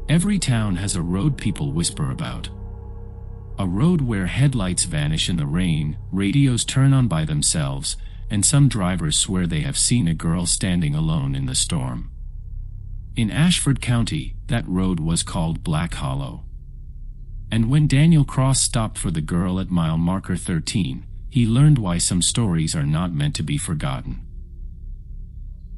Every town has a road people whisper about. A road where headlights vanish in the rain, radios turn on by themselves, and some drivers swear they have seen a girl standing alone in the storm. In Ashford County, that road was called Black Hollow. And when Daniel Cross stopped for the girl at mile marker 13, he learned why some stories are not meant to be forgotten.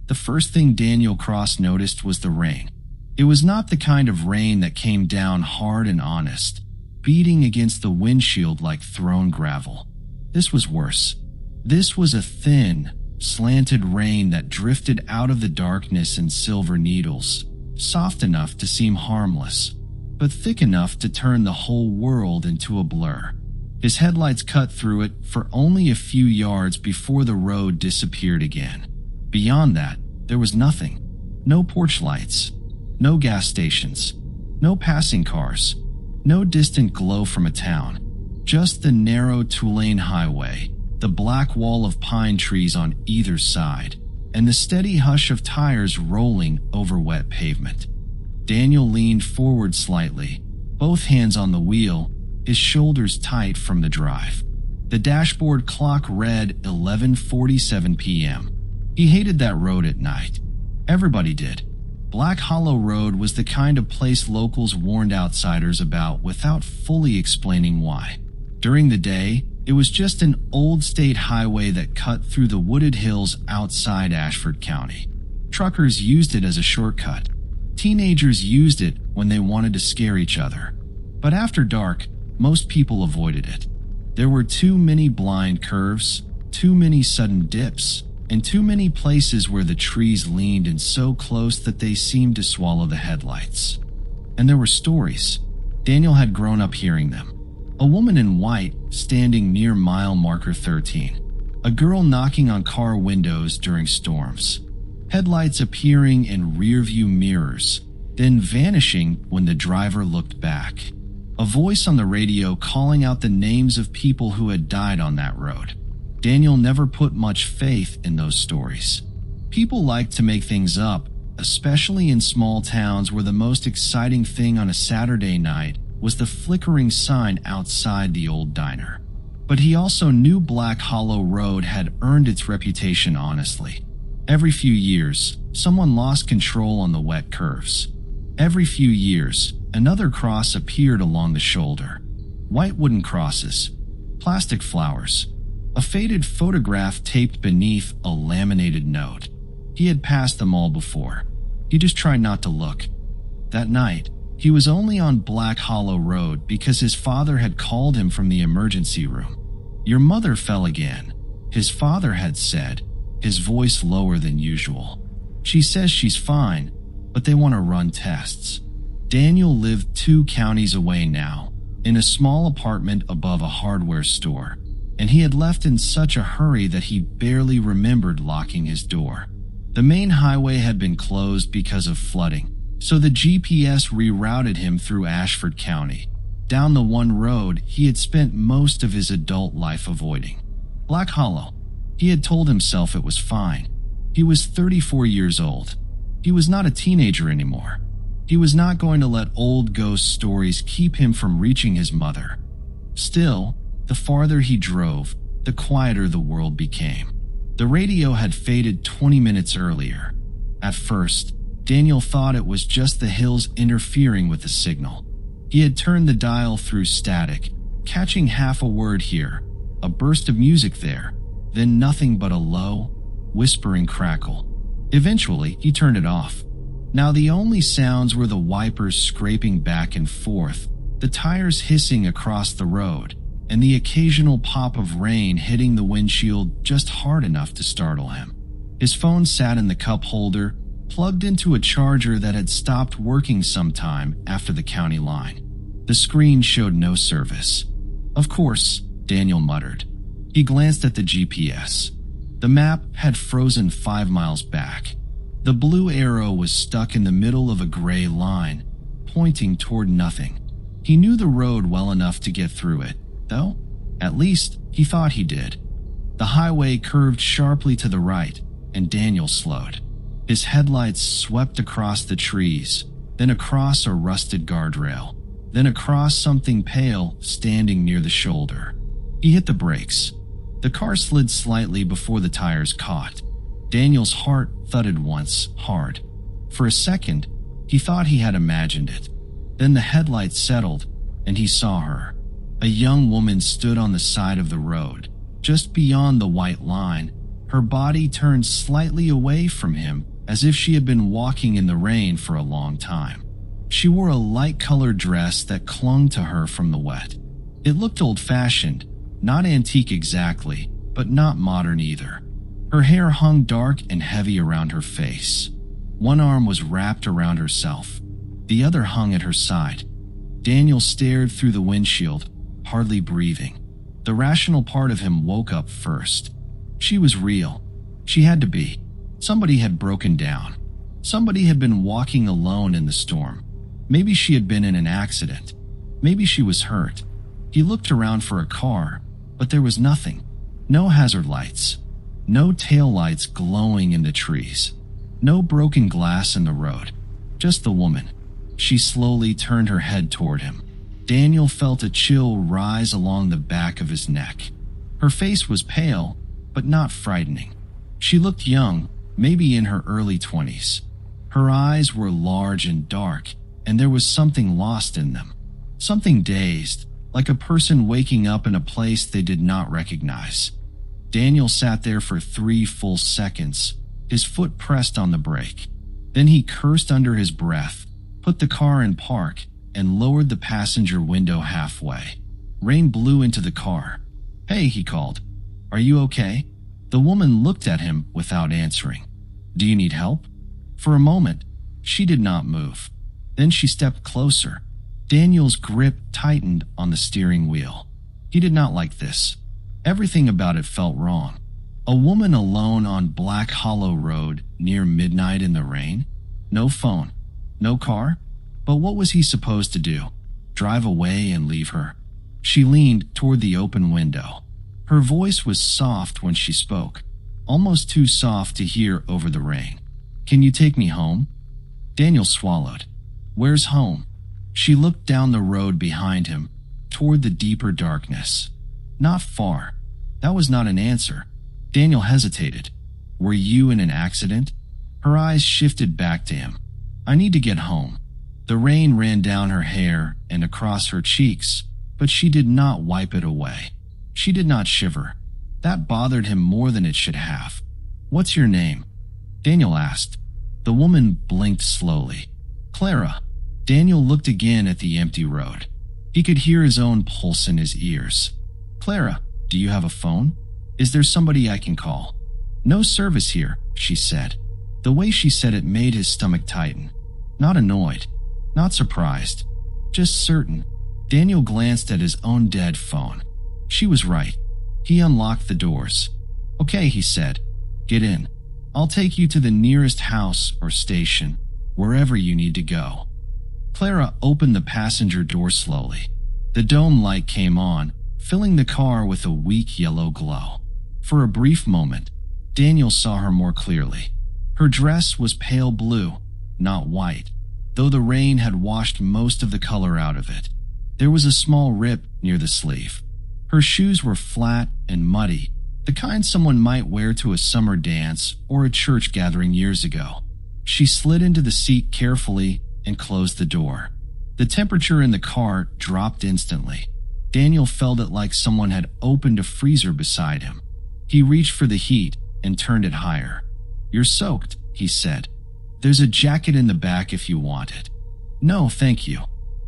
The first thing Daniel Cross noticed was the rain. It was not the kind of rain that came down hard and honest, beating against the windshield like thrown gravel. This was worse. This was a thin, slanted rain that drifted out of the darkness in silver needles, soft enough to seem harmless, but thick enough to turn the whole world into a blur. His headlights cut through it for only a few yards before the road disappeared again. Beyond that, there was nothing. No porch lights, no gas stations, no passing cars, no distant glow from a town. Just the narrow two-lane highway, the black wall of pine trees on either side, and the steady hush of tires rolling over wet pavement. Daniel leaned forward slightly, both hands on the wheel, his shoulders tight from the drive. The dashboard clock read 11:47 p.m. He hated that road at night. Everybody did. Black Hollow Road was the kind of place locals warned outsiders about without fully explaining why. During the day, it was just an old state highway that cut through the wooded hills outside Ashford County. Truckers used it as a shortcut. Teenagers used it when they wanted to scare each other. But after dark, most people avoided it. There were too many blind curves, too many sudden dips, and too many places where the trees leaned in so close that they seemed to swallow the headlights. And there were stories. Daniel had grown up hearing them. A woman in white standing near mile marker 13. A girl knocking on car windows during storms. Headlights appearing in rearview mirrors, then vanishing when the driver looked back. A voice on the radio calling out the names of people who had died on that road. Daniel never put much faith in those stories. People liked to make things up, especially in small towns where the most exciting thing on a Saturday night was the flickering sign outside the old diner. But he also knew Black Hollow Road had earned its reputation honestly. Every few years, someone lost control on the wet curves. Every few years, another cross appeared along the shoulder. White wooden crosses, plastic flowers, a faded photograph taped beneath a laminated note. He had passed them all before. He just tried not to look. That night, he was only on Black Hollow Road because his father had called him from the emergency room. "Your mother fell again," his father had said, his voice lower than usual. "She says she's fine, but they want to run tests." Daniel lived 2 counties away now, in a small apartment above a hardware store, and he had left in such a hurry that he barely remembered locking his door. The main highway had been closed because of flooding, so the GPS rerouted him through Ashford County, down the one road he had spent most of his adult life avoiding. Black Hollow. He had told himself it was fine. He was 34 years old. He was not a teenager anymore. He was not going to let old ghost stories keep him from reaching his mother. Still, the farther he drove, the quieter the world became. The radio had faded 20 minutes earlier. At first, Daniel thought it was just the hills interfering with the signal. He had turned the dial through static, catching half a word here, a burst of music there, then nothing but a low, whispering crackle. Eventually, he turned it off. Now the only sounds were the wipers scraping back and forth, the tires hissing across the road, and the occasional pop of rain hitting the windshield just hard enough to startle him. His phone sat in the cup holder, plugged into a charger that had stopped working sometime after the county line. The screen showed no service. "Of course," Daniel muttered. He glanced at the GPS. The map had frozen 5 miles back. The blue arrow was stuck in the middle of a gray line, pointing toward nothing. He knew the road well enough to get through it, though. At least, he thought he did. The highway curved sharply to the right, and Daniel slowed. His headlights swept across the trees, then across a rusted guardrail, then across something pale standing near the shoulder. He hit the brakes. The car slid slightly before the tires caught. Daniel's heart thudded once, hard. For a second, he thought he had imagined it. Then the headlights settled, and he saw her. A young woman stood on the side of the road, just beyond the white line, her body turned slightly away from him as if she had been walking in the rain for a long time. She wore a light-colored dress that clung to her from the wet. It looked old-fashioned, not antique exactly, but not modern either. Her hair hung dark and heavy around her face. One arm was wrapped around herself. The other hung at her side. Daniel stared through the windshield, hardly breathing. The rational part of him woke up first. She was real. She had to be. Somebody had broken down. Somebody had been walking alone in the storm. Maybe she had been in an accident. Maybe she was hurt. He looked around for a car, but there was nothing. No hazard lights. No taillights glowing in the trees. No broken glass in the road. Just the woman. She slowly turned her head toward him. Daniel felt a chill rise along the back of his neck. Her face was pale, but not frightening. She looked young, maybe in her early 20s. Her eyes were large and dark, and there was something lost in them. Something dazed, like a person waking up in a place they did not recognize. Daniel sat there for 3 full seconds, his foot pressed on the brake. Then he cursed under his breath, put the car in park, and lowered the passenger window halfway. Rain blew into the car. "Hey," he called. "Are you okay?" The woman looked at him without answering. "Do you need help?" For a moment, she did not move. Then she stepped closer. Daniel's grip tightened on the steering wheel. He did not like this. Everything about it felt wrong. A woman alone on Black Hollow Road near midnight in the rain? No phone. No car? But what was he supposed to do? Drive away and leave her? She leaned toward the open window. Her voice was soft when she spoke, almost too soft to hear over the rain. "Can you take me home?" Daniel swallowed. "Where's home?" She looked down the road behind him, toward the deeper darkness. "Not far." That was not an answer. Daniel hesitated. "Were you in an accident?" Her eyes shifted back to him. "I need to get home." The rain ran down her hair and across her cheeks, but she did not wipe it away. She did not shiver. That bothered him more than it should have. "What's your name?" Daniel asked. The woman blinked slowly. "Clara." Daniel looked again at the empty road. He could hear his own pulse in his ears. "Clara, do you have a phone? Is there somebody I can call?" "No service here," she said. The way she said it made his stomach tighten. Not annoyed, not surprised, just certain. Daniel glanced at his own dead phone. She was right. He unlocked the doors. "Okay," he said. "Get in. I'll take you to the nearest house or station, wherever you need to go." Clara opened the passenger door slowly. The dome light came on, filling the car with a weak yellow glow. For a brief moment, Daniel saw her more clearly. Her dress was pale blue, not white, though the rain had washed most of the color out of it. There was a small rip near the sleeve. Her shoes were flat and muddy, the kind someone might wear to a summer dance or a church gathering years ago. She slid into the seat carefully and closed the door. The temperature in the car dropped instantly. Daniel felt it like someone had opened a freezer beside him. He reached for the heat and turned it higher. "You're soaked," he said. "There's a jacket in the back if you want it." "No, thank you."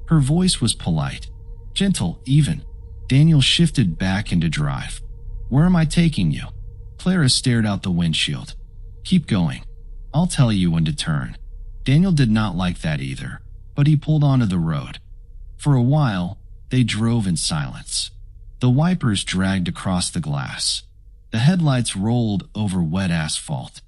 Her voice was polite, gentle even. Daniel shifted back into drive. "Where am I taking you?" Clara stared out the windshield. "Keep going. I'll tell you when to turn." Daniel did not like that either, but he pulled onto the road. For a while, they drove in silence. The wipers dragged across the glass. The headlights rolled over wet asphalt.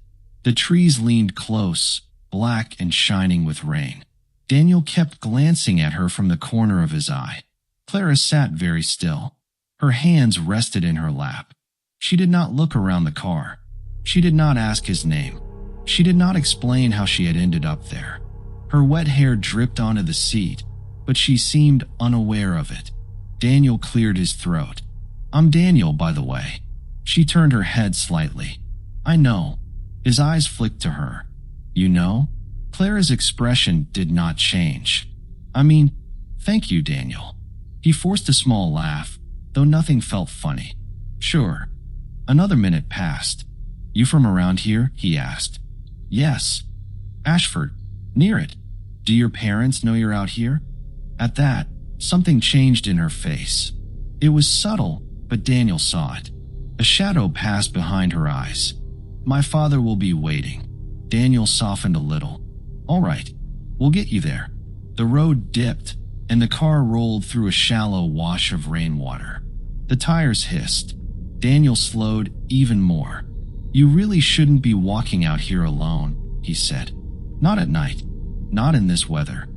The trees leaned close, black and shining with rain. Daniel kept glancing at her from the corner of his eye. Clara sat very still. Her hands rested in her lap. She did not look around the car. She did not ask his name. She did not explain how she had ended up there. Her wet hair dripped onto the seat, but she seemed unaware of it. Daniel cleared his throat. "I'm Daniel, by the way." She turned her head slightly. "I know." His eyes flicked to her. "You know?" Clara's expression did not change. "I mean, thank you, Daniel." He forced a small laugh, though nothing felt funny. "Sure." Another minute passed. "You from around here?" he asked. "Yes." "Ashford, near it. Do your parents know you're out here?" At that, something changed in her face. It was subtle, but Daniel saw it. A shadow passed behind her eyes. "My father will be waiting." Daniel softened a little. "All right, we'll get you there." The road dipped, and the car rolled through a shallow wash of rainwater. The tires hissed. Daniel slowed even more. "You really shouldn't be walking out here alone," he said. "Not at night. Not in this weather."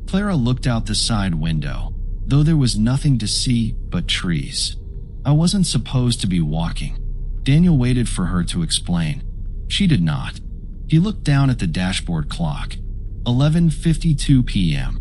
Clara looked out the side window, though there was nothing to see but trees. "I wasn't supposed to be walking." Daniel waited for her to explain. She did not. He looked down at the dashboard clock. 11:52 p.m.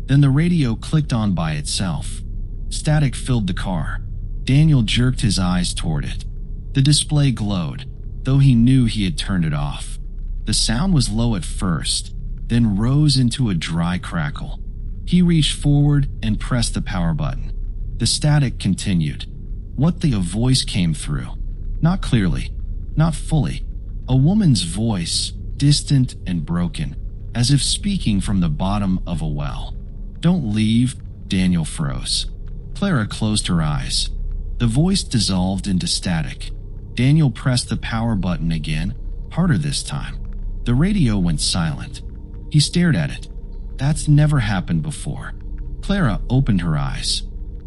Then the radio clicked on by itself. Static filled the car. Daniel jerked his eyes toward it. The display glowed, though he knew he had turned it off. The sound was low at first, then rose into a dry crackle. He reached forward and pressed the power button. The static continued. A voice came through. Not clearly, not fully. A woman's voice, distant and broken, as if speaking from the bottom of a well. "Don't leave," Daniel froze. Clara closed her eyes. The voice dissolved into static. Daniel pressed the power button again, harder this time. The radio went silent. He stared at it. That's never happened before. Clara opened her eyes.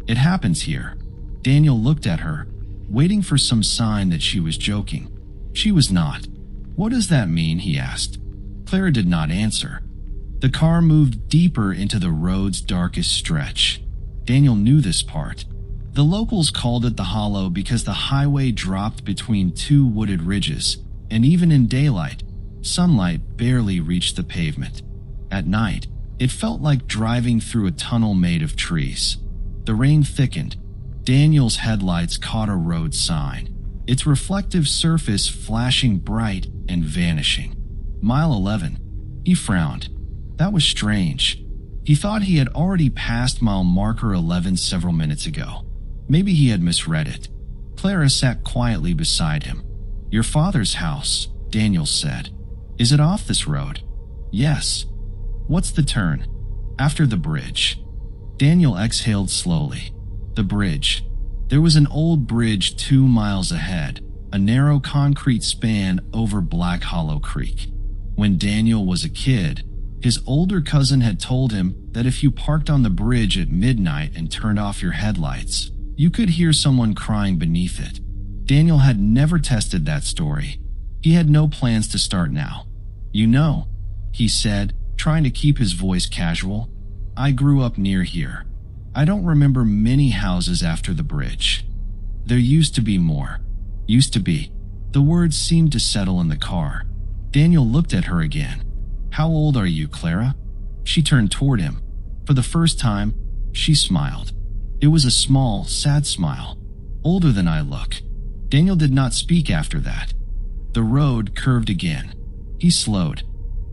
"It happens here." Daniel looked at her, waiting for some sign that she was joking. She was not. "What does that mean?" he asked. Clara did not answer. The car moved deeper into the road's darkest stretch. Daniel knew this part. The locals called it the Hollow because the highway dropped between two wooded ridges, and even in daylight, sunlight barely reached the pavement. At night, it felt like driving through a tunnel made of trees. The rain thickened. Daniel's headlights caught a road sign, its reflective surface flashing bright and vanishing. Mile 11. He frowned. That was strange. He thought he had already passed mile marker 11 several minutes ago. Maybe he had misread it. Clara sat quietly beside him. "Your father's house," Daniel said. "Is it off this road?" "Yes." "What's the turn?" "After the bridge." Daniel exhaled slowly. The bridge. There was an old bridge 2 miles ahead, a narrow concrete span over Black Hollow Creek. When Daniel was a kid, his older cousin had told him that if you parked on the bridge at midnight and turned off your headlights, you could hear someone crying beneath it. Daniel had never tested that story. He had no plans to start now. "You know," he said, trying to keep his voice casual, "I grew up near here. I don't remember many houses after the bridge. There used to be more. Used to be." The words seemed to settle in the car. Daniel looked at her again. "How old are you, Clara?" She turned toward him. For the first time, she smiled. It was a small, sad smile. "Older than I look." Daniel did not speak after that. The road curved again. He slowed.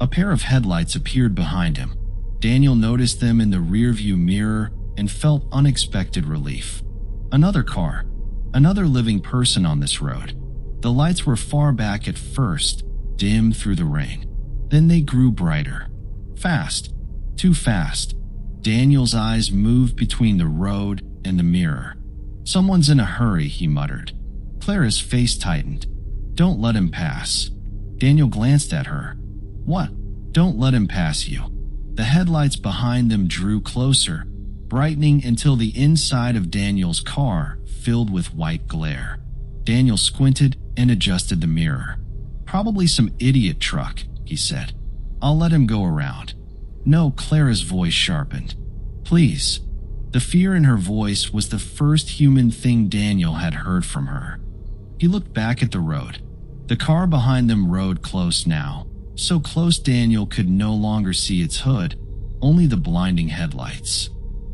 A pair of headlights appeared behind him. Daniel noticed them in the rearview mirror and felt unexpected relief. Another car. Another living person on this road. The lights were far back at first, dim through the rain. Then they grew brighter. Fast. Too fast. Daniel's eyes moved between the road and the mirror. "Someone's in a hurry," he muttered. Clara's face tightened. "Don't let him pass." Daniel glanced at her. "What?" "Don't let him pass you." The headlights behind them drew closer, brightening until the inside of Daniel's car filled with white glare. Daniel squinted and adjusted the mirror. "Probably some idiot truck," he said. "I'll let him go around." "No," Clara's voice sharpened. "Please." The fear in her voice was the first human thing Daniel had heard from her. He looked back at the road. The car behind them rode close now, so close Daniel could no longer see its hood, only the blinding headlights.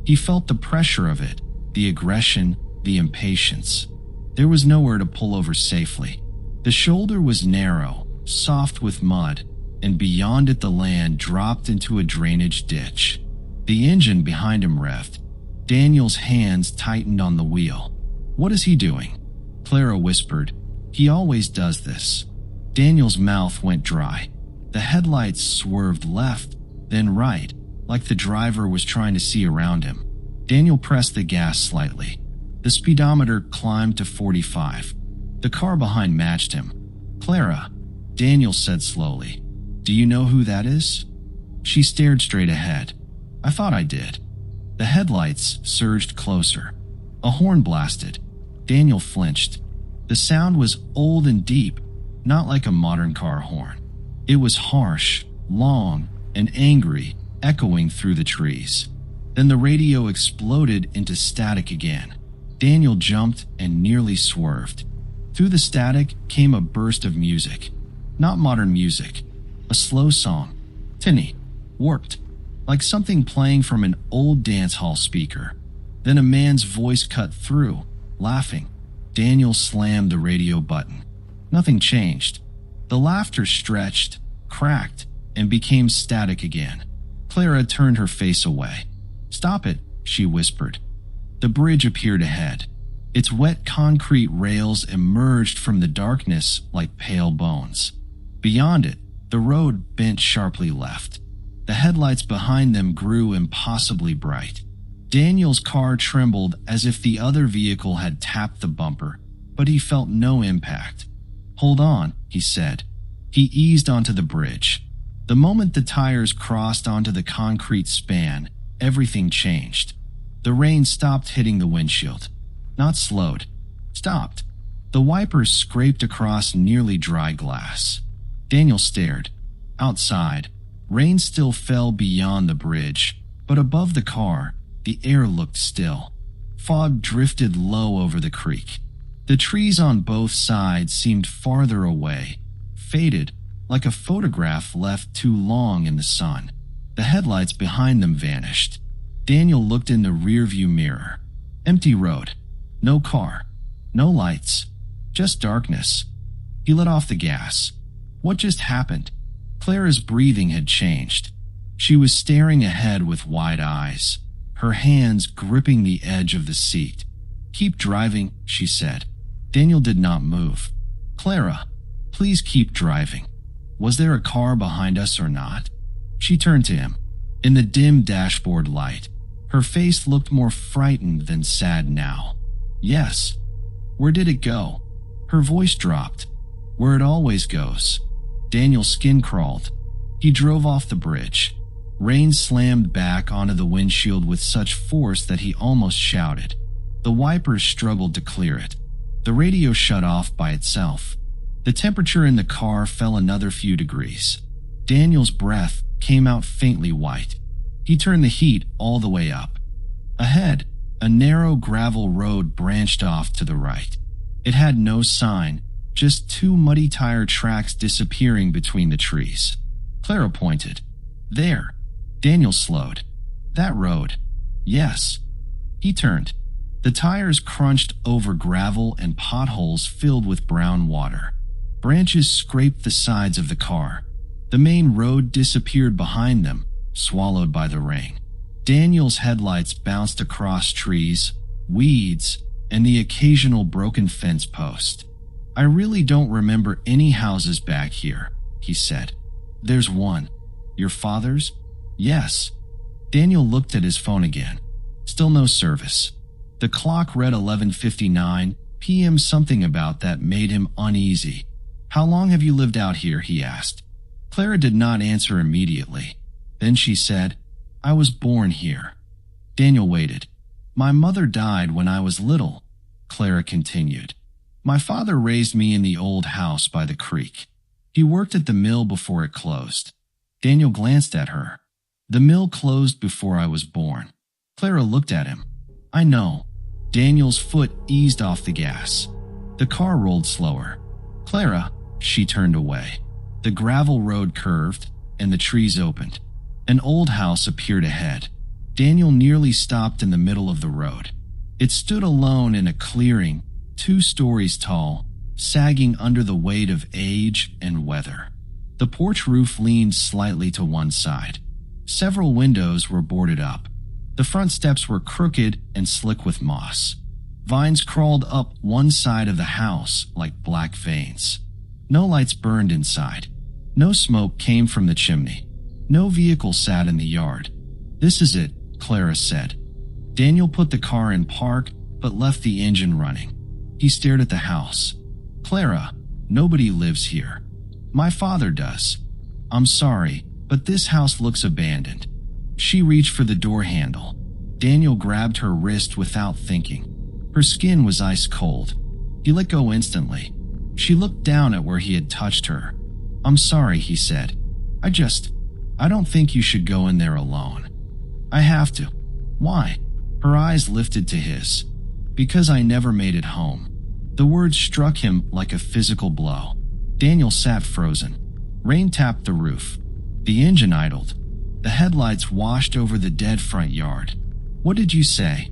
He felt the pressure of it, the aggression, the impatience. There was nowhere to pull over safely. The shoulder was narrow, soft with mud, and beyond it the land dropped into a drainage ditch. The engine behind him revved. Daniel's hands tightened on the wheel. "What is he doing?" Clara whispered. "He always does this." Daniel's mouth went dry. The headlights swerved left, then right, like the driver was trying to see around him. Daniel pressed the gas slightly. The speedometer climbed to 45. The car behind matched him. "Clara," Daniel said slowly, "do you know who that is?" She stared straight ahead. "I thought I did." The headlights surged closer. A horn blasted. Daniel flinched. The sound was old and deep, not like a modern car horn. It was harsh, long, and angry, echoing through the trees. Then the radio exploded into static again. Daniel jumped and nearly swerved. Through the static came a burst of music. Not modern music. A slow song. Tinny. Warped. Like something playing from an old dance hall speaker. Then a man's voice cut through, laughing. Daniel slammed the radio button. Nothing changed. The laughter stretched, cracked, and became static again. Clara turned her face away. "Stop it," she whispered. The bridge appeared ahead. Its wet concrete rails emerged from the darkness like pale bones. Beyond it, the road bent sharply left. The headlights behind them grew impossibly bright. Daniel's car trembled as if the other vehicle had tapped the bumper, but he felt no impact. "Hold on," he said. He eased onto the bridge. The moment the tires crossed onto the concrete span, everything changed. The rain stopped hitting the windshield. Not slowed. Stopped. The wipers scraped across nearly dry glass. Daniel stared. Outside, rain still fell beyond the bridge, but above the car, the air looked still. Fog drifted low over the creek. The trees on both sides seemed farther away, faded, like a photograph left too long in the sun. The headlights behind them vanished. Daniel looked in the rearview mirror. Empty road. No car. No lights. Just darkness. He let off the gas. What just happened? Clara's breathing had changed. She was staring ahead with wide eyes, her hands gripping the edge of the seat. "Keep driving," she said. Daniel did not move. "Clara, please keep driving. Was there a car behind us or not?" She turned to him. In the dim dashboard light, her face looked more frightened than sad now. "Yes." "Where did it go?" Her voice dropped. "Where it always goes." Daniel's skin crawled. He drove off the bridge. Rain slammed back onto the windshield with such force that he almost shouted. The wipers struggled to clear it. The radio shut off by itself. The temperature in the car fell another few degrees. Daniel's breath came out faintly white. He turned the heat all the way up. Ahead, a narrow gravel road branched off to the right. It had no sign, just two muddy tire tracks disappearing between the trees. Clara pointed. "There." Daniel slowed. "That road." "Yes." He turned. The tires crunched over gravel and potholes filled with brown water. Branches scraped the sides of the car. The main road disappeared behind them, swallowed by the rain. Daniel's headlights bounced across trees, weeds, and the occasional broken fence post. "I really don't remember any houses back here," he said. "There's one." "Your father's?" "Yes." Daniel looked at his phone again. Still no service. The clock read 11:59 p.m. Something about that made him uneasy. "How long have you lived out here?" he asked. Clara did not answer immediately. Then she said, "I was born here." Daniel waited. "My mother died when I was little," Clara continued. "My father raised me in the old house by the creek. He worked at the mill before it closed." Daniel glanced at her. "The mill closed before I was born." Clara looked at him. "I know." Daniel's foot eased off the gas. The car rolled slower. "Clara," she turned away. The gravel road curved, and the trees opened. An old house appeared ahead. Daniel nearly stopped in the middle of the road. It stood alone in a clearing, 2 stories tall, sagging under the weight of age and weather. The porch roof leaned slightly to one side. Several windows were boarded up. The front steps were crooked and slick with moss. Vines crawled up one side of the house like black veins. No lights burned inside. No smoke came from the chimney. No vehicle sat in the yard. "This is it," Clara said. Daniel put the car in park but left the engine running. He stared at the house. "Clara, nobody lives here. My father does. I'm sorry, but this house looks abandoned." She reached for the door handle. Daniel grabbed her wrist without thinking. Her skin was ice cold. He let go instantly. She looked down at where he had touched her. "I'm sorry," he said. I don't think you should go in there alone." "I have to." "Why?" Her eyes lifted to his. "Because I never made it home." The words struck him like a physical blow. Daniel sat frozen. Rain tapped the roof. The engine idled. The headlights washed over the dead front yard. "What did you say?"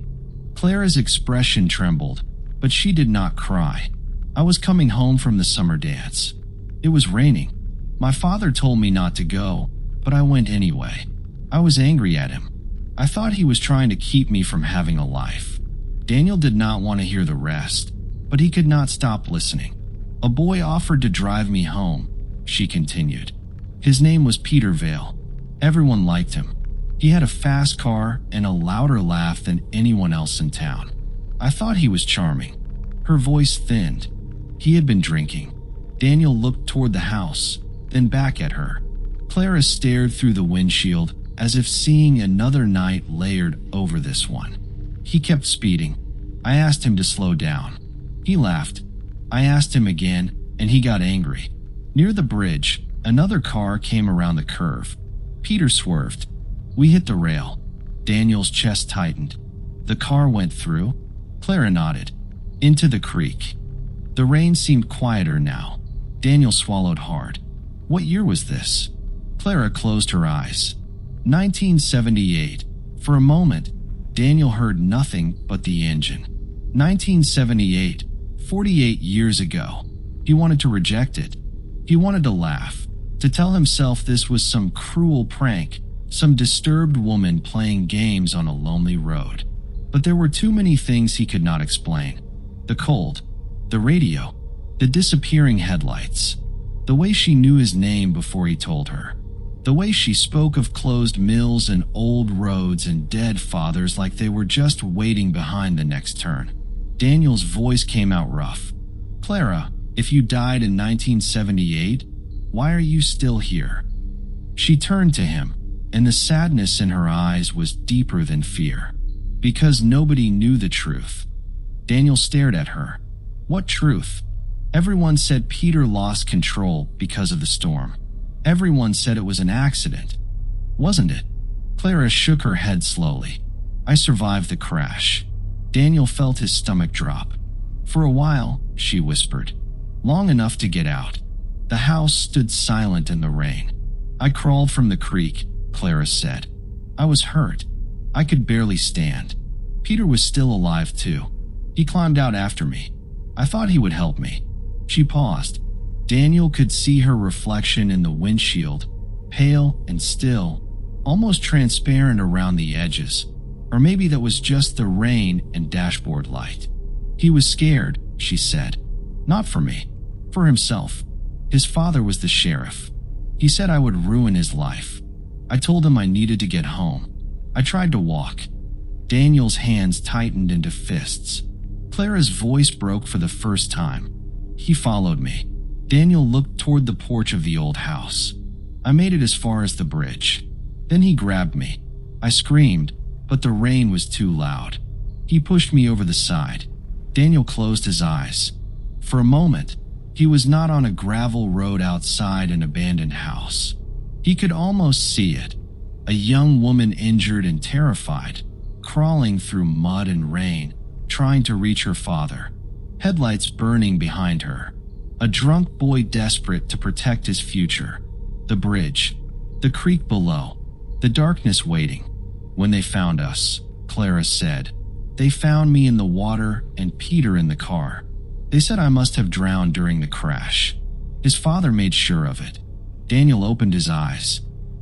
Clara's expression trembled, but she did not cry. "I was coming home from the summer dance. It was raining. My father told me not to go, but I went anyway. I was angry at him. I thought he was trying to keep me from having a life." Daniel did not want to hear the rest, but he could not stop listening. "A boy offered to drive me home," she continued. "His name was Peter Vale. Everyone liked him. He had a fast car and a louder laugh than anyone else in town. I thought he was charming." Her voice thinned. He had been drinking. Daniel looked toward the house, then back at her. Clara stared through the windshield as if seeing another night layered over this one. He kept speeding. I asked him to slow down. He laughed. I asked him again, and he got angry. Near the bridge, another car came around the curve. Peter swerved. We hit the rail. Daniel's chest tightened. The car went through. Clara nodded. Into the creek. The rain seemed quieter now. Daniel swallowed hard. What year was this? Clara closed her eyes. 1978. For a moment, Daniel heard nothing but the engine. 1978. 48 years ago. He wanted to reject it. He wanted to laugh, to tell himself this was some cruel prank, some disturbed woman playing games on a lonely road. But there were too many things he could not explain. The cold, the radio, the disappearing headlights, the way she knew his name before he told her, the way she spoke of closed mills and old roads and dead fathers like they were just waiting behind the next turn. Daniel's voice came out rough. Clara, if you died in 1978, why are you still here? She turned to him, and the sadness in her eyes was deeper than fear. Because nobody knew the truth. Daniel stared at her. What truth? Everyone said Peter lost control because of the storm. Everyone said it was an accident. Wasn't it? Clara shook her head slowly. I survived the crash. Daniel felt his stomach drop. For a while, she whispered. Long enough to get out. The house stood silent in the rain. I crawled from the creek, Clara said. I was hurt. I could barely stand. Peter was still alive too. He climbed out after me. I thought he would help me. She paused. Daniel could see her reflection in the windshield, pale and still, almost transparent around the edges. Or maybe that was just the rain and dashboard light. He was scared, she said. Not for me, for himself. His father was the sheriff. He said I would ruin his life. I told him I needed to get home. I tried to walk. Daniel's hands tightened into fists. Clara's voice broke for the first time. He followed me. Daniel looked toward the porch of the old house. I made it as far as the bridge. Then he grabbed me. I screamed, but the rain was too loud. He pushed me over the side. Daniel closed his eyes. For a moment, he was not on a gravel road outside an abandoned house. He could almost see it. A young woman injured and terrified, crawling through mud and rain, trying to reach her father. Headlights burning behind her. A drunk boy desperate to protect his future. The bridge. The creek below. The darkness waiting. When they found us, Clara said, they found me in the water and Peter in the car. They said I must have drowned during the crash. His father made sure of it. Daniel opened his eyes.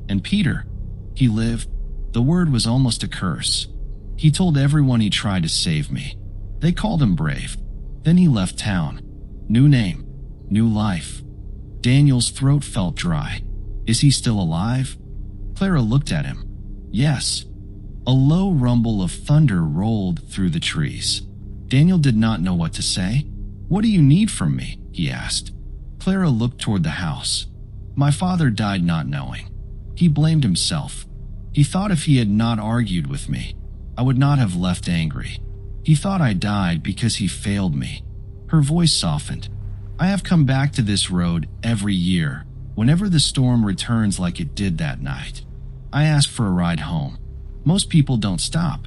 And Peter, he lived. The word was almost a curse. He told everyone he tried to save me. They called him brave. Then he left town. New name, new life. Daniel's throat felt dry. Is he still alive? Clara looked at him. Yes. A low rumble of thunder rolled through the trees. Daniel did not know what to say. What do you need from me? He asked. Clara looked toward the house. My father died not knowing. He blamed himself. He thought if he had not argued with me, I would not have left angry. He thought I died because he failed me. Her voice softened. I have come back to this road every year, whenever the storm returns like it did that night. I ask for a ride home. Most people don't stop.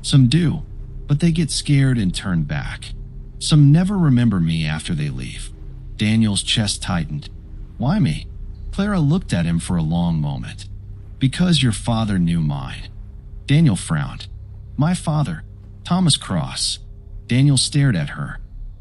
Some do, but they get scared and turn back. Some never remember me after they leave. Daniel's chest tightened. Why me? Clara looked at him for a long moment. Because your father knew mine. Daniel frowned. My father, Thomas Cross. Daniel stared at her.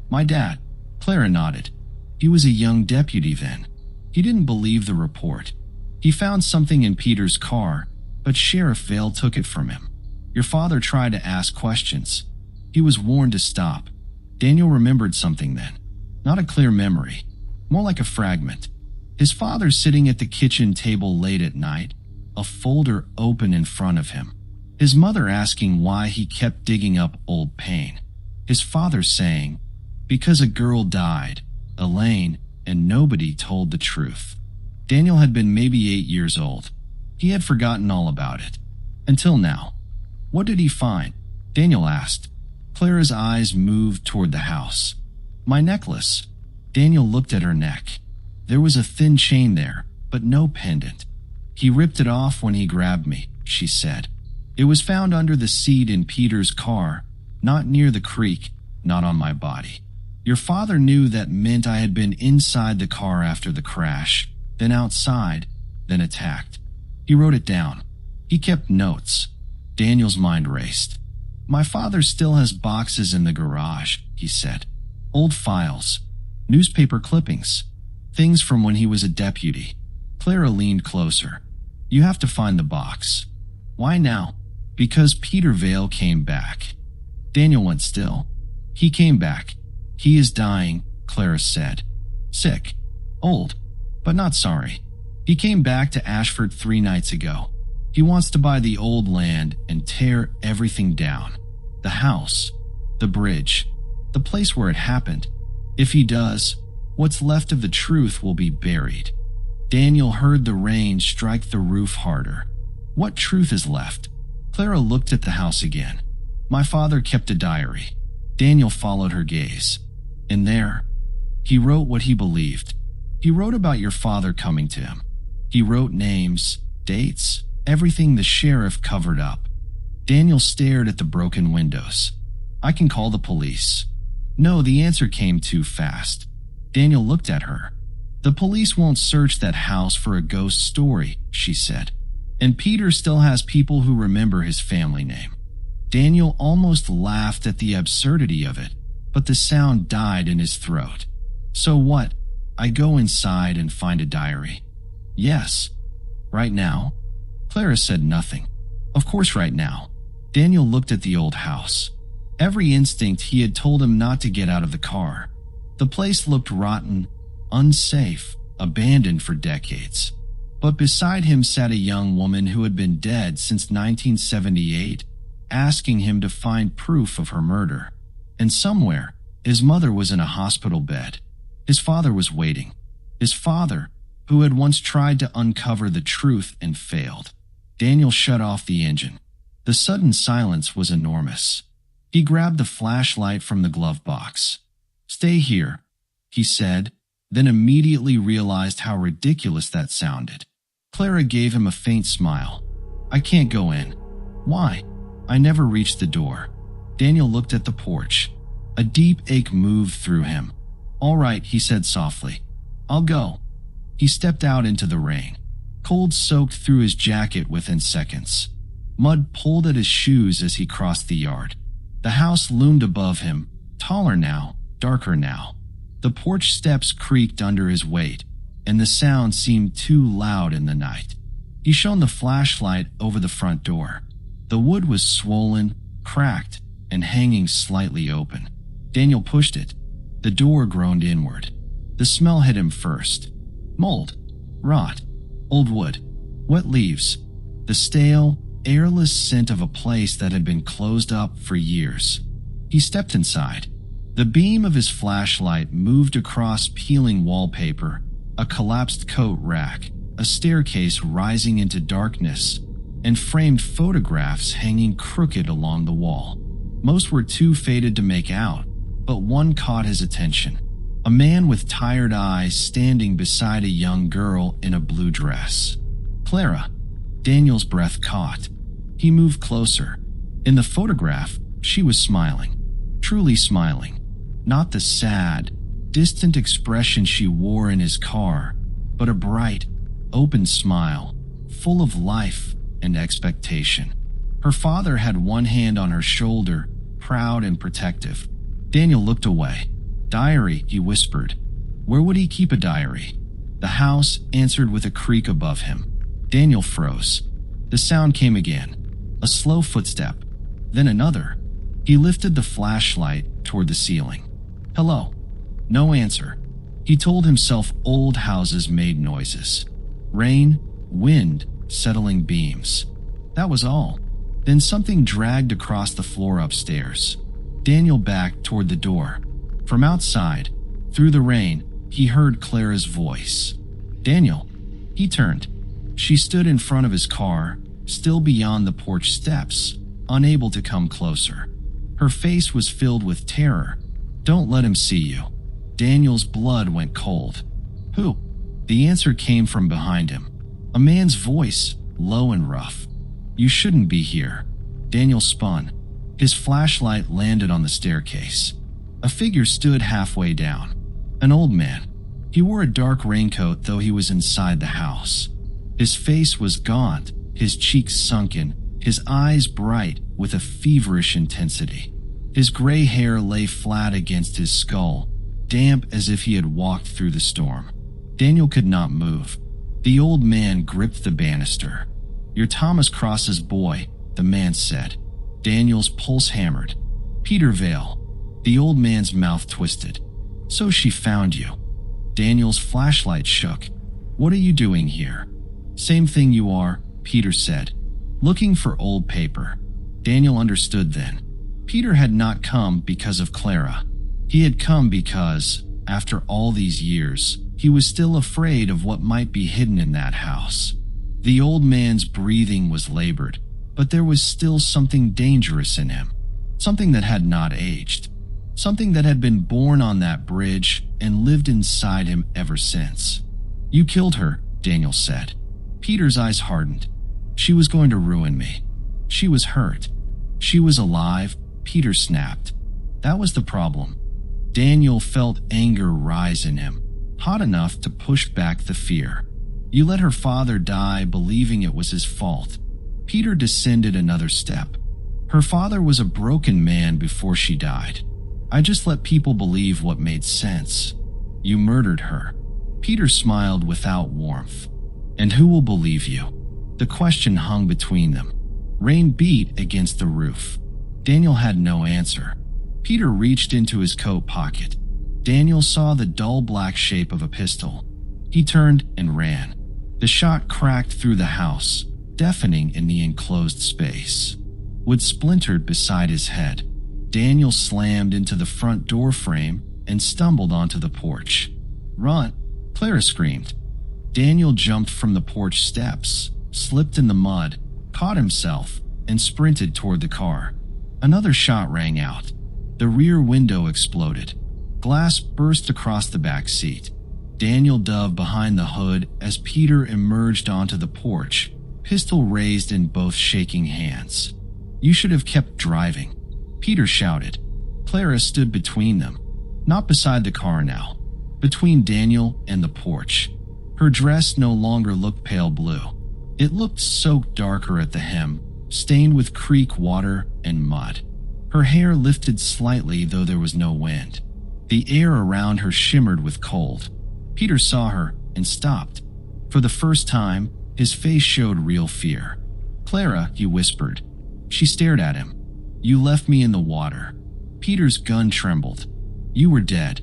My dad. Clara nodded. He was a young deputy then. He didn't believe the report. He found something in Peter's car, but Sheriff Vale took it from him. Your father tried to ask questions. He was warned to stop. Daniel remembered something then. Not a clear memory, more like a fragment. His father sitting at the kitchen table late at night, a folder open in front of him. His mother asking why he kept digging up old pain. His father saying, because a girl died, Elaine, and nobody told the truth. Daniel had been maybe 8 years old. He had forgotten all about it. Until now. What did he find? Daniel asked. Clara's eyes moved toward the house. My necklace. Daniel looked at her neck. There was a thin chain there, but no pendant. He ripped it off when he grabbed me, she said. It was found under the seat in Peter's car, not near the creek, not on my body. Your father knew that meant I had been inside the car after the crash, then outside, then attacked. He wrote it down. He kept notes. Daniel's mind raced. My father still has boxes in the garage, he said. Old files, newspaper clippings, things from when he was a deputy. Clara leaned closer. You have to find the box. Why now? Because Peter Vale came back. Daniel went still. He came back. He is dying, Clara said. Sick. Old. But not sorry. He came back to Ashford 3 nights ago. He wants to buy the old land and tear everything down. The house. The bridge. The place where it happened. If he does, what's left of the truth will be buried. Daniel heard the rain strike the roof harder. What truth is left? Clara looked at the house again. My father kept a diary. Daniel followed her gaze. In there, he wrote what he believed. He wrote about your father coming to him. He wrote names, dates, everything the sheriff covered up. Daniel stared at the broken windows. I can call the police. No, the answer came too fast. Daniel looked at her. The police won't search that house for a ghost story, she said. And Peter still has people who remember his family name. Daniel almost laughed at the absurdity of it, but the sound died in his throat. So what? I go inside and find a diary. Yes. Right now? Clara said nothing. Of course right now. Daniel looked at the old house. Every instinct he had told him not to get out of the car. The place looked rotten, unsafe, abandoned for decades. But beside him sat a young woman who had been dead since 1978, asking him to find proof of her murder. And somewhere, his mother was in a hospital bed. His father was waiting. His father, who had once tried to uncover the truth and failed. Daniel shut off the engine. The sudden silence was enormous. He grabbed the flashlight from the glove box. Stay here, he said, then immediately realized how ridiculous that sounded. Clara gave him a faint smile. I can't go in. Why? I never reached the door. Daniel looked at the porch. A deep ache moved through him. "All right," he said softly. "I'll go." He stepped out into the rain. Cold soaked through his jacket within seconds. Mud pulled at his shoes as he crossed the yard. The house loomed above him, taller now, darker now. The porch steps creaked under his weight, and the sound seemed too loud in the night. He shone the flashlight over the front door. The wood was swollen, cracked, and hanging slightly open. Daniel pushed it. The door groaned inward. The smell hit him first. Mold, rot, old wood, wet leaves, the stale, airless scent of a place that had been closed up for years. He stepped inside. The beam of his flashlight moved across peeling wallpaper, a collapsed coat rack, a staircase rising into darkness, and framed photographs hanging crooked along the wall. Most were too faded to make out, but one caught his attention. A man with tired eyes standing beside a young girl in a blue dress. Clara. Daniel's breath caught. He moved closer. In the photograph, she was smiling. Truly smiling. Not the sad, distant expression she wore in his car, but a bright, open smile, full of life and expectation. Her father had one hand on her shoulder, proud and protective. Daniel looked away. "Diary," he whispered. Where would he keep a diary? The house answered with a creak above him. Daniel froze. The sound came again. A slow footstep. Then another. He lifted the flashlight toward the ceiling. "Hello." No answer. He told himself old houses made noises. Rain, wind, settling beams. That was all. Then something dragged across the floor upstairs. Daniel backed toward the door. From outside, through the rain, he heard Clara's voice. "Daniel." He turned. She stood in front of his car, still beyond the porch steps, unable to come closer. Her face was filled with terror. "Don't let him see you." Daniel's blood went cold. "Who?" The answer came from behind him. A man's voice, low and rough. "You shouldn't be here." Daniel spun. His flashlight landed on the staircase. A figure stood halfway down. An old man. He wore a dark raincoat though he was inside the house. His face was gaunt, his cheeks sunken, his eyes bright with a feverish intensity. His gray hair lay flat against his skull, damp as if he had walked through the storm. Daniel could not move. The old man gripped the banister. "You're Thomas Cross's boy," the man said. Daniel's pulse hammered. "Peter Vale." The old man's mouth twisted. "So she found you." Daniel's flashlight shook. "What are you doing here?" "Same thing you are," Peter said. "Looking for old paper." Daniel understood then. Peter had not come because of Clara. He had come because, after all these years, he was still afraid of what might be hidden in that house. The old man's breathing was labored, but there was still something dangerous in him. Something that had not aged. Something that had been born on that bridge and lived inside him ever since. "You killed her," Daniel said. Peter's eyes hardened. "She was going to ruin me." She was hurt. She was alive, Peter snapped. That was the problem. Daniel felt anger rise in him, hot enough to push back the fear. "You let her father die believing it was his fault." Peter descended another step. "Her father was a broken man before she died. I just let people believe what made sense. You murdered her." Peter smiled without warmth. "And who will believe you?" The question hung between them. Rain beat against the roof. Daniel had no answer. Peter reached into his coat pocket. Daniel saw the dull black shape of a pistol. He turned and ran. The shot cracked through the house, deafening in the enclosed space. Wood splintered beside his head. Daniel slammed into the front door frame and stumbled onto the porch. "Run!" Clara screamed. Daniel jumped from the porch steps, slipped in the mud, caught himself, and sprinted toward the car. Another shot rang out. The rear window exploded. Glass burst across the back seat. Daniel dove behind the hood as Peter emerged onto the porch, pistol raised in both shaking hands. "You should have kept driving," Peter shouted. Clara stood between them. Not beside the car now, between Daniel and the porch. Her dress no longer looked pale blue. It looked soaked darker at the hem, stained with creek water and mud. Her hair lifted slightly, though there was no wind. The air around her shimmered with cold. Peter saw her and stopped. For the first time, his face showed real fear. "Clara," he whispered. She stared at him. "You left me in the water." Peter's gun trembled. "You were dead."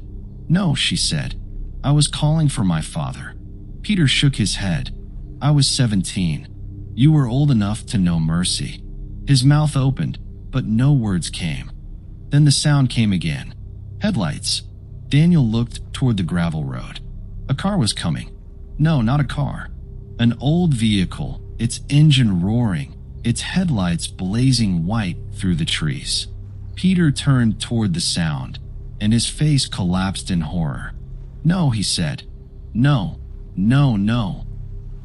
"No," she said. "I was calling for my father." Peter shook his head. "I was 17. You were old enough to know mercy." His mouth opened, but no words came. Then the sound came again. Headlights. Daniel looked toward the gravel road. A car was coming. No, not a car. An old vehicle, its engine roaring, its headlights blazing white through the trees. Peter turned toward the sound, and his face collapsed in horror. "No," he said. "No, no, no."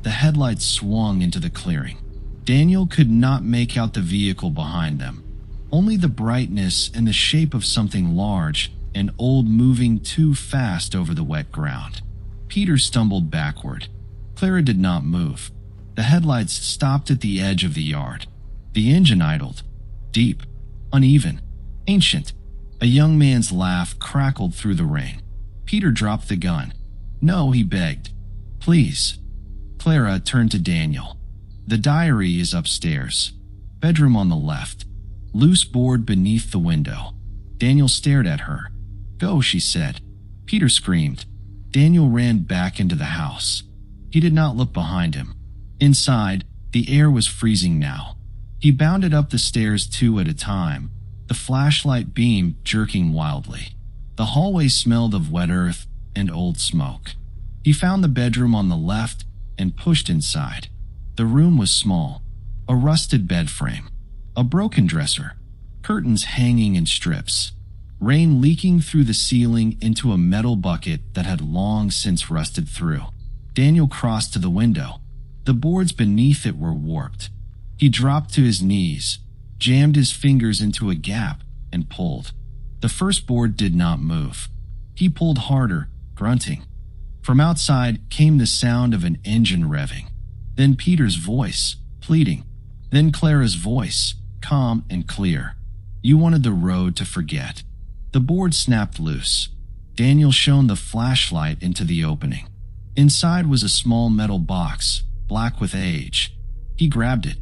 The headlights swung into the clearing. Daniel could not make out the vehicle behind them. Only the brightness and the shape of something large and old moving too fast over the wet ground. Peter stumbled backward. Clara did not move. The headlights stopped at the edge of the yard. The engine idled. Deep, uneven, ancient. A young man's laugh crackled through the rain. Peter dropped the gun. "No," he begged. "Please." Clara turned to Daniel. "The diary is upstairs. Bedroom on the left. Loose board beneath the window." Daniel stared at her. "Go," she said. Peter screamed. Daniel ran back into the house. He did not look behind him. Inside, the air was freezing now. He bounded up the stairs 2 at a time, the flashlight beam jerking wildly. The hallway smelled of wet earth and old smoke. He found the bedroom on the left and pushed inside. The room was small. A rusted bed frame. A broken dresser. Curtains hanging in strips. Rain leaking through the ceiling into a metal bucket that had long since rusted through. Daniel crossed to the window. The boards beneath it were warped. He dropped to his knees, jammed his fingers into a gap, and pulled. The first board did not move. He pulled harder, grunting. From outside came the sound of an engine revving. Then Peter's voice, pleading. Then Clara's voice, calm and clear. "You wanted the road to forget." The board snapped loose. Daniel shone the flashlight into the opening. Inside was a small metal box, black with age. He grabbed it.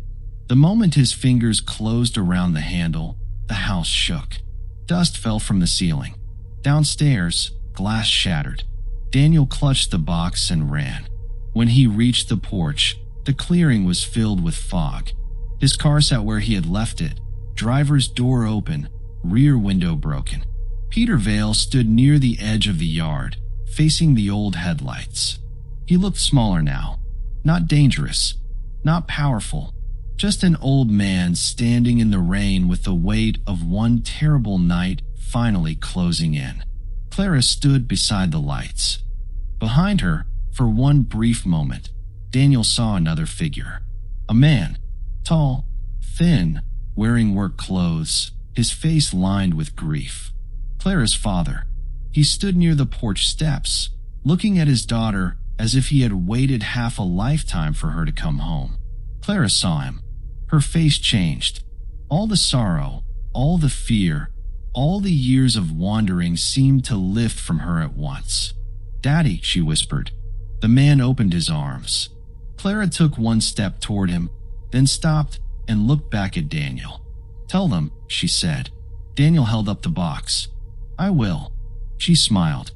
The moment his fingers closed around the handle, the house shook. Dust fell from the ceiling. Downstairs, glass shattered. Daniel clutched the box and ran. When he reached the porch, the clearing was filled with fog. His car sat where he had left it, driver's door open, rear window broken. Peter Vale stood near the edge of the yard, facing the old headlights. He looked smaller now. Not dangerous, not powerful, just an old man standing in the rain with the weight of one terrible night finally closing in. Clara stood beside the lights. Behind her, for one brief moment, Daniel saw another figure. A man, tall, thin, wearing work clothes, his face lined with grief. Clara's father. He stood near the porch steps, looking at his daughter as if he had waited half a lifetime for her to come home. Clara saw him. Her face changed. All the sorrow, all the fear, all the years of wandering seemed to lift from her at once. "Daddy," she whispered. The man opened his arms. Clara took one step toward him, then stopped and looked back at Daniel. "Tell them," she said. Daniel held up the box. "I will." She smiled.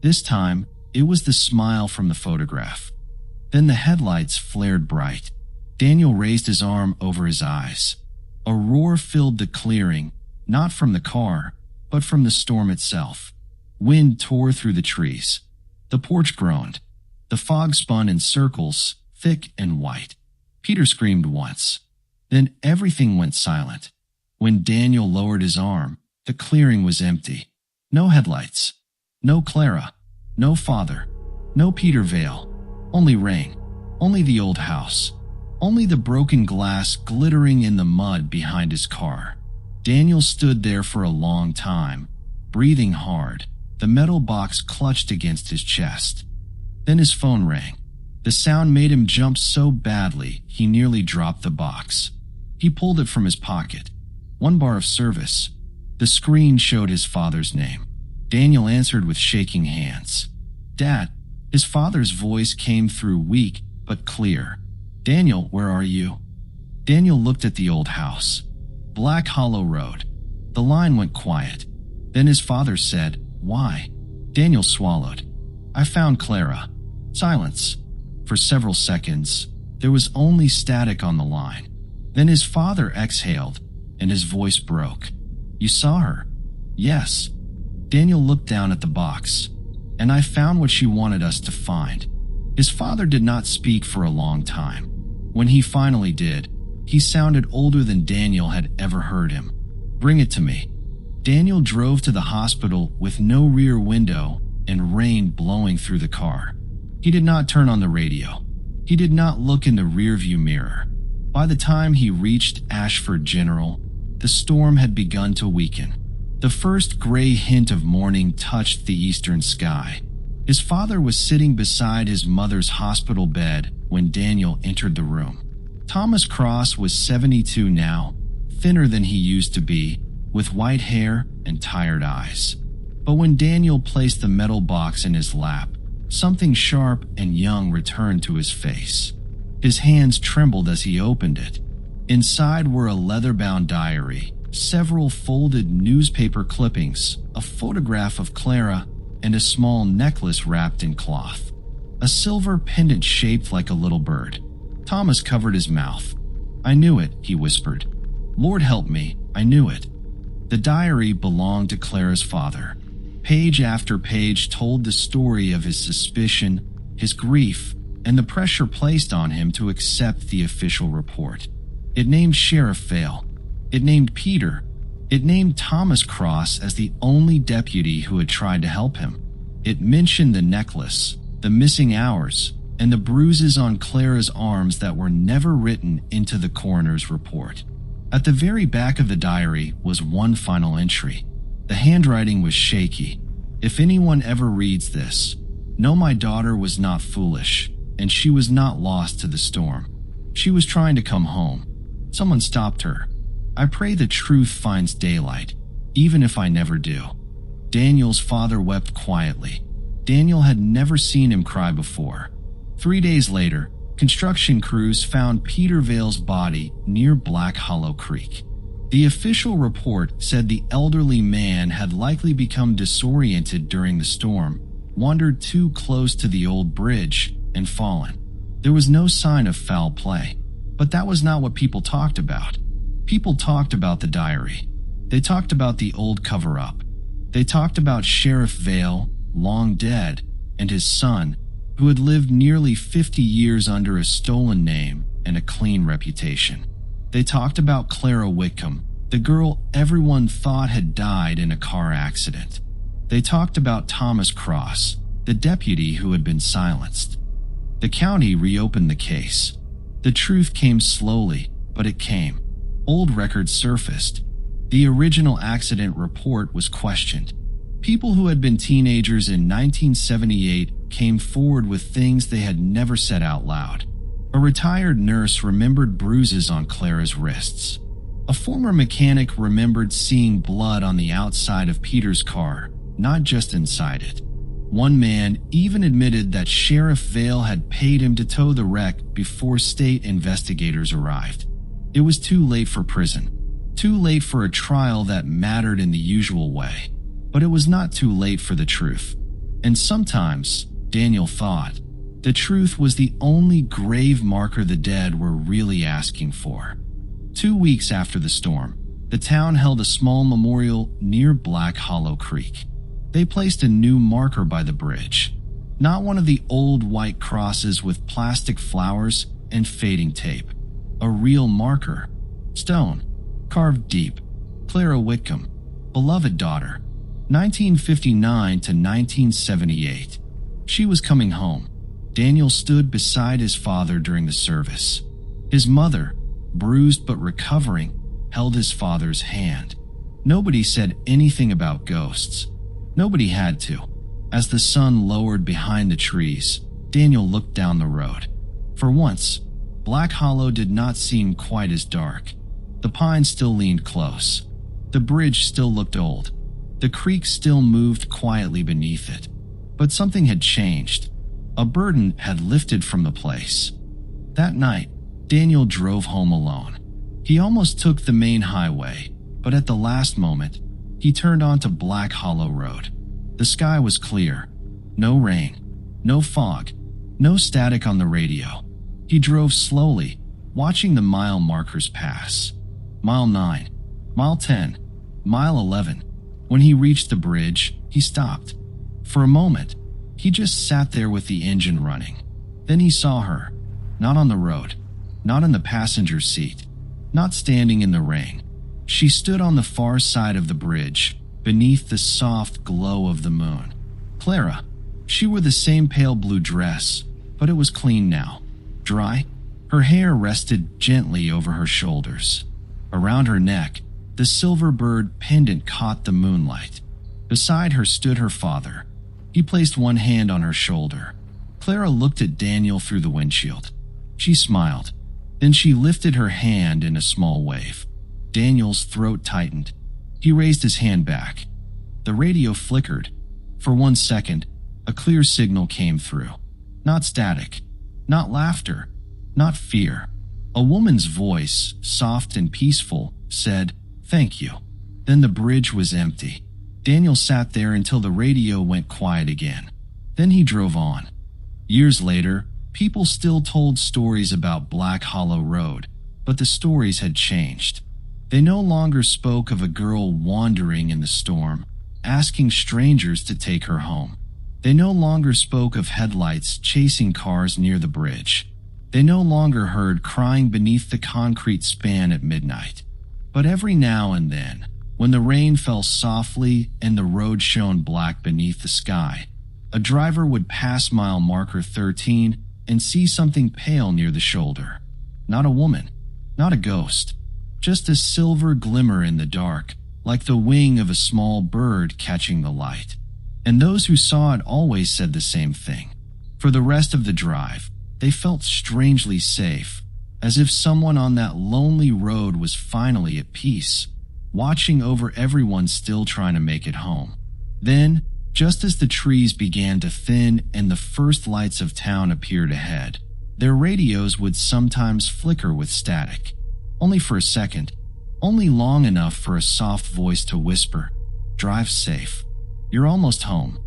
This time, it was the smile from the photograph. Then the headlights flared bright. Daniel raised his arm over his eyes. A roar filled the clearing, not from the car, but from the storm itself. Wind tore through the trees. The porch groaned. The fog spun in circles, thick and white. Peter screamed once. Then everything went silent. When Daniel lowered his arm, the clearing was empty. No headlights. No Clara. No father. No Peter Vale. Only rain. Only the old house. Only the broken glass glittering in the mud behind his car. Daniel stood there for a long time, breathing hard, The metal box clutched against his chest. Then his phone rang. The sound made him jump so badly he nearly dropped the box. He pulled it from his pocket. 1 bar of service. The screen showed his father's name. Daniel answered with shaking hands. "Dad." His father's voice came through weak but clear. "Daniel, where are you?" Daniel looked at the old house. Black Hollow Road. The line went quiet. Then his father said, "Why?" Daniel swallowed. "I found Clara." Silence. For several seconds, there was only static on the line. Then his father exhaled, and his voice broke. "You saw her?" "Yes." Daniel looked down at the box. "And I found what she wanted us to find." His father did not speak for a long time. When he finally did, he sounded older than Daniel had ever heard him. "Bring it to me." Daniel drove to the hospital with no rear window and rain blowing through the car. He did not turn on the radio. He did not look in the rearview mirror. By the time he reached Ashford General, the storm had begun to weaken. The first gray hint of morning touched the eastern sky. His father was sitting beside his mother's hospital bed when Daniel entered the room. Thomas Cross was 72 now, thinner than he used to be, with white hair and tired eyes. But when Daniel placed the metal box in his lap, something sharp and young returned to his face. His hands trembled as he opened it. Inside were a leather-bound diary, several folded newspaper clippings, a photograph of Clara, and a small necklace wrapped in cloth. A silver pendant shaped like a little bird. Thomas covered his mouth. "I knew it," he whispered. "Lord help me, I knew it." The diary belonged to Clara's father. Page after page told the story of his suspicion, his grief, and the pressure placed on him to accept the official report. It named Sheriff Vale. It named Peter. It named Thomas Cross as the only deputy who had tried to help him. It mentioned the necklace, the missing hours, and the bruises on Clara's arms that were never written into the coroner's report. At the very back of the diary was one final entry. The handwriting was shaky. "If anyone ever reads this, know my daughter was not foolish, and she was not lost to the storm. She was trying to come home. Someone stopped her. I pray the truth finds daylight, even if I never do." Daniel's father wept quietly. Daniel had never seen him cry before. 3 days later, construction crews found Peter Vale's body near Black Hollow Creek. The official report said the elderly man had likely become disoriented during the storm, wandered too close to the old bridge, and fallen. There was no sign of foul play, but that was not what people talked about. People talked about the diary. They talked about the old cover-up. They talked about Sheriff Vale, long dead, and his son, who had lived nearly 50 years under a stolen name and a clean reputation. They talked about Clara Whitcomb, the girl everyone thought had died in a car accident. They talked about Thomas Cross, the deputy who had been silenced. The county reopened the case. The truth came slowly, but it came. Old records surfaced. The original accident report was questioned. People who had been teenagers in 1978 came forward with things they had never said out loud. A retired nurse remembered bruises on Clara's wrists. A former mechanic remembered seeing blood on the outside of Peter's car, not just inside it. One man even admitted that Sheriff Vale had paid him to tow the wreck before state investigators arrived. It was too late for prison, too late for a trial that mattered in the usual way, but it was not too late for the truth. And sometimes, Daniel thought, the truth was the only grave marker the dead were really asking for. 2 weeks after the storm, the town held a small memorial near Black Hollow Creek. They placed a new marker by the bridge, not one of the old white crosses with plastic flowers and fading tape. A real marker, stone, carved deep. Clara Whitcomb, beloved daughter, 1959 to 1978. She was coming home. Daniel stood beside his father during the service. His mother, bruised but recovering, held his father's hand. Nobody said anything about ghosts. Nobody had to. As the sun lowered behind the trees, Daniel looked down the road. For once, Black Hollow did not seem quite as dark. The pines still leaned close. The bridge still looked old. The creek still moved quietly beneath it. But something had changed. A burden had lifted from the place. That night, Daniel drove home alone. He almost took the main highway, but at the last moment, he turned onto Black Hollow Road. The sky was clear. No rain, no fog, no static on the radio. He drove slowly, watching the mile markers pass. Mile 9, mile 10, mile 11. When he reached the bridge, he stopped. For a moment, he just sat there with the engine running. Then he saw her, not on the road, not in the passenger seat, not standing in the rain. She stood on the far side of the bridge, beneath the soft glow of the moon. Clara. She wore the same pale blue dress, but it was clean now, dry. Her hair rested gently over her shoulders. Around her neck, the silver bird pendant caught the moonlight. Beside her stood her father. He placed one hand on her shoulder. Clara looked at Daniel through the windshield. She smiled. Then she lifted her hand in a small wave. Daniel's throat tightened. He raised his hand back. The radio flickered. For 1 second, a clear signal came through. Not static, not laughter, not fear. A woman's voice, soft and peaceful, said, "Thank you." Then the bridge was empty. Daniel sat there until the radio went quiet again. Then he drove on. Years later, people still told stories about Black Hollow Road, but the stories had changed. They no longer spoke of a girl wandering in the storm, asking strangers to take her home. They no longer spoke of headlights chasing cars near the bridge. They no longer heard crying beneath the concrete span at midnight. But every now and then, when the rain fell softly and the road shone black beneath the sky, a driver would pass mile marker 13 and see something pale near the shoulder. Not a woman, not a ghost, just a silver glimmer in the dark, like the wing of a small bird catching the light. And those who saw it always said the same thing. For the rest of the drive, they felt strangely safe, as if someone on that lonely road was finally at peace, watching over everyone still trying to make it home. Then, just as the trees began to thin and the first lights of town appeared ahead, their radios would sometimes flicker with static. Only for a second, only long enough for a soft voice to whisper, "Drive safe. You're almost home."